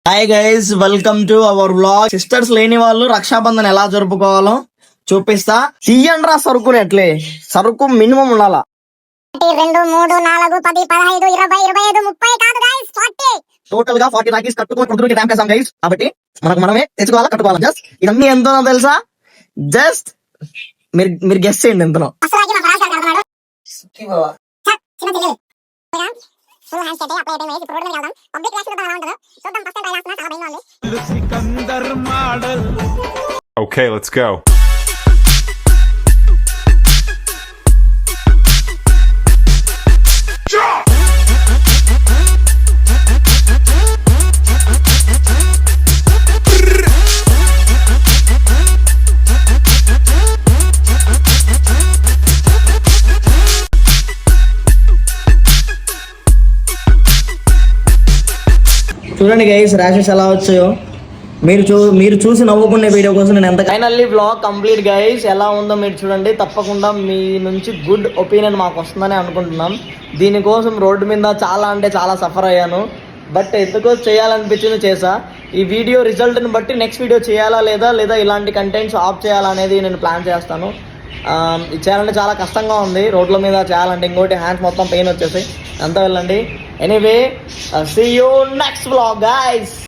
Hi guys, welcome to our vlog. Sisters లేని వాళ్ళు రక్షాబంధన్ ఎలా జరుపుకోవాలో చూపిస్తా. తీయండ్రా సరుకులు, ఎట్లే సరుకు మినిమం ఉండాలా. 2, 3, 4, 10, 15, 20, 25, 30 కాదు గైస్, 40. టోటల్ గా 40 రాకీస్ కట్టుకొని పొద్దుకి టైం చేసాం గైస్. కాబట్టి మనమే తెచ్చుకోవాలా, కట్టుకోవాలా. జస్ట్ ఇవన్నీ ఎంతనో తెలుసా? జస్ట్ మీరు గెస్ చేయండి ఎంతనో. అసలు మా ఫ్రాన్స్ గారు కడుతున్నాడు. చిన్న చెల్లెలు ఫుల్ హ్యాండ్స్ అయితే అప్లై అయితే ఇప్పుడు రోడ్ మీద వెళ్దాం. పబ్లిక్ రేస్ ఎలా ఉంటుందో చూద్దాం. ఫస్ట్ టైం ట్రై చేస్తున్నా, చాలా భయంగా ఉంది. Okay, let's go. చూడండి గైస్, ర్యాషెస్ ఎలా వచ్చాయో. మీరు చూసి నవ్వుకునే వీడియో కోసం నేను ఎంత. Finally vlog complete guys. ఎలా ఉందో మీరు చూడండి. తప్పకుండా మీ నుంచి గుడ్ ఒపీనియన్ మాకు వస్తుందని అనుకుంటున్నాం. దీనికోసం రోడ్డు మీద చాలా అంటే చాలా సఫర్ అయ్యాను. బట్ ఎందుకో చేయాలనిపించింది, చేసా. ఈ వీడియో రిజల్ట్ని బట్టి నెక్స్ట్ వీడియో చేయాలా లేదా ఇలాంటి కంటెంట్స్ ఆఫ్ చేయాలనేది నేను ప్లాన్ చేస్తాను. ఇది చేయాలంటే చాలా కష్టంగా ఉంది రోడ్ల మీద చేయాలంటే. ఇంకోటి హ్యాండ్స్ మొత్తం పెయిన్ వచ్చేసి అంతా వెళ్ళండి. Anyway, see you next vlog guys.